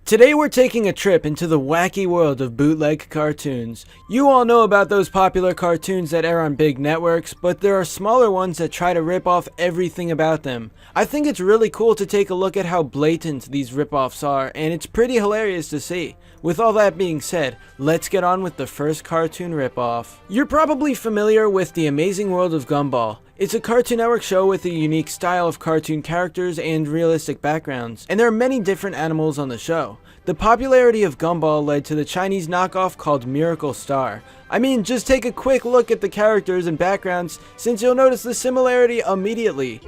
Today we're taking a trip into the wacky world of bootleg cartoons. You all know about those popular cartoons that air on big networks, but there are smaller ones that try to rip off everything about them. I think it's really cool to take a look at how blatant these rip-offs are, and it's pretty hilarious to see. With all that being said, let's get on with the first cartoon rip-off. You're probably familiar with the Amazing World of Gumball. It's a Cartoon Network show with a unique style of cartoon characters and realistic backgrounds, and there are many different animals on the show. The popularity of Gumball led to the Chinese knockoff called Miracle Star. I mean, just take a quick look at the characters and backgrounds, since you'll notice the similarity immediately.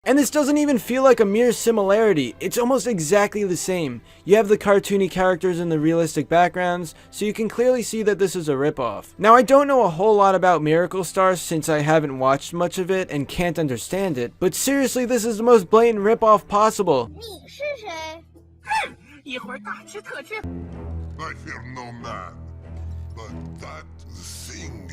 And this doesn't even feel like a mere similarity, it's almost exactly the same. You have the cartoony characters and the realistic backgrounds, so you can clearly see that this is a ripoff. Now I don't know a whole lot about Miracle Star since I haven't watched much of it and can't understand it, but seriously, this is the most blatant ripoff possible. I fear no man, but that thing,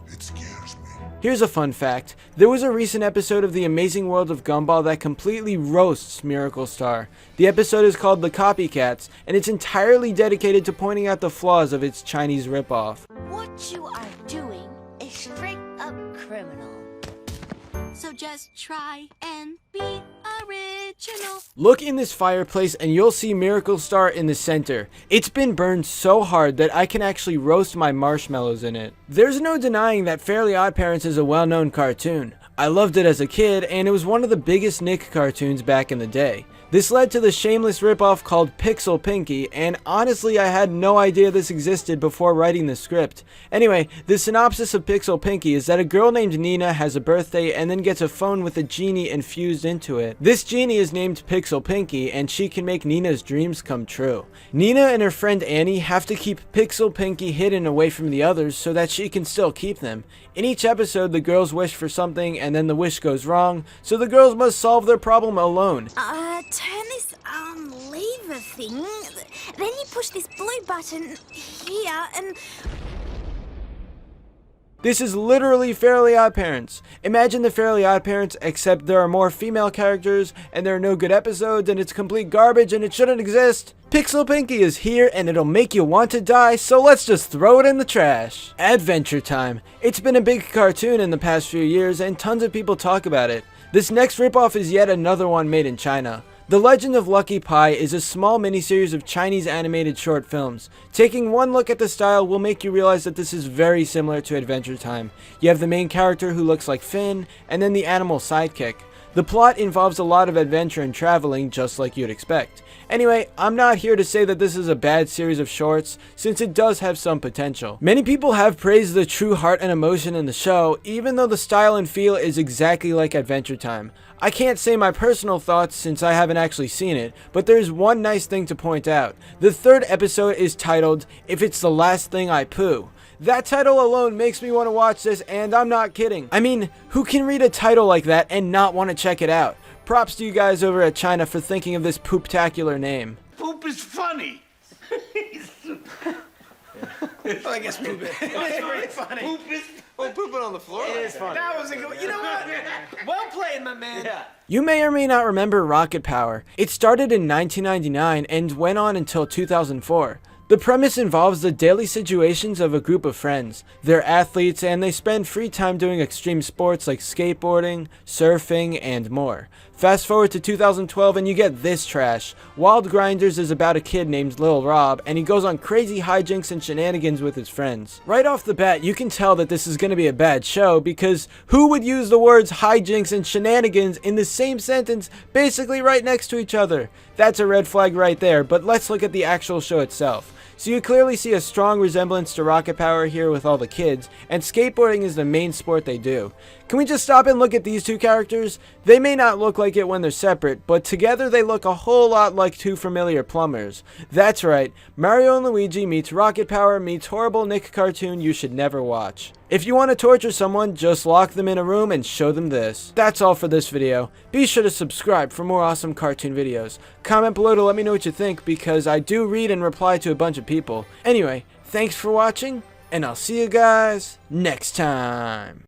it scares me. Here's a fun fact. There was a recent episode of the Amazing World of Gumball that completely roasts Miracle Star. The episode is called The Copycats, and it's entirely dedicated to pointing out the flaws of its Chinese ripoff. What you are doing is straight up criminal. So just try and be original. Look in this fireplace and you'll see Miracle Star in the center. It's been burned so hard that I can actually roast my marshmallows in it. There's no denying that Fairly OddParents is a well-known cartoon. I loved it as a kid, and it was one of the biggest Nick cartoons back in the day. This led to the shameless ripoff called Pixel Pinky, and honestly I had no idea this existed before writing the script. Anyway, the synopsis of Pixel Pinky is that a girl named Nina has a birthday and then gets a phone with a genie infused into it. This genie is named Pixel Pinky, and she can make Nina's dreams come true. Nina and her friend Annie have to keep Pixel Pinky hidden away from the others so that she can still keep them. In each episode, the girls wish for something and then the wish goes wrong, so the girls must solve their problem alone. Turn this lever thing, then you push this blue button here and... This is literally Fairly OddParents. Imagine the Fairly OddParents, except there are more female characters, and there are no good episodes, and it's complete garbage, and it shouldn't exist. Pixel Pinky is here, and it'll make you want to die, so let's just throw it in the trash. Adventure Time. It's been a big cartoon in the past few years, and tons of people talk about it. This next ripoff is yet another one made in China. The Legend of Lucky Pie is a small miniseries of Chinese animated short films. Taking one look at the style will make you realize that this is very similar to Adventure Time. You have the main character who looks like Finn, and then the animal sidekick. The plot involves a lot of adventure and traveling, just like you'd expect. Anyway, I'm not here to say that this is a bad series of shorts, since it does have some potential. Many people have praised the true heart and emotion in the show, even though the style and feel is exactly like Adventure Time. I can't say my personal thoughts since I haven't actually seen it, but there's one nice thing to point out. The third episode is titled, If It's the Last Thing I Poo. That title alone makes me want to watch this, and I'm not kidding. I mean, who can read a title like that and not want to check it out? Props to you guys over at China for thinking of this pooptacular name. Poop is funny. I guess poop is pretty funny. Poop is Pooping on the floor. It is funny. That was a good. You know what? Well played, my man. Yeah. You may or may not remember Rocket Power. It started in 1999 and went on until 2004. The premise involves the daily situations of a group of friends. They're athletes and they spend free time doing extreme sports like skateboarding, surfing, and more. Fast forward to 2012 and you get this trash. Wild Grinders is about a kid named Lil Rob, and he goes on crazy hijinks and shenanigans with his friends. Right off the bat, you can tell that this is going to be a bad show, because who would use the words hijinks and shenanigans in the same sentence basically right next to each other? That's a red flag right there, but let's look at the actual show itself. So you clearly see a strong resemblance to Rocket Power here with all the kids, and skateboarding is the main sport they do. Can we just stop and look at these two characters? They may not look like it when they're separate, but together they look a whole lot like two familiar plumbers. That's right, Mario and Luigi meets Rocket Power meets horrible Nick cartoon you should never watch. If you want to torture someone, just lock them in a room and show them this. That's all for this video. Be sure to subscribe for more awesome cartoon videos. Comment below to let me know what you think, because I do read and reply to a bunch of people. Anyway, thanks for watching, and I'll see you guys next time.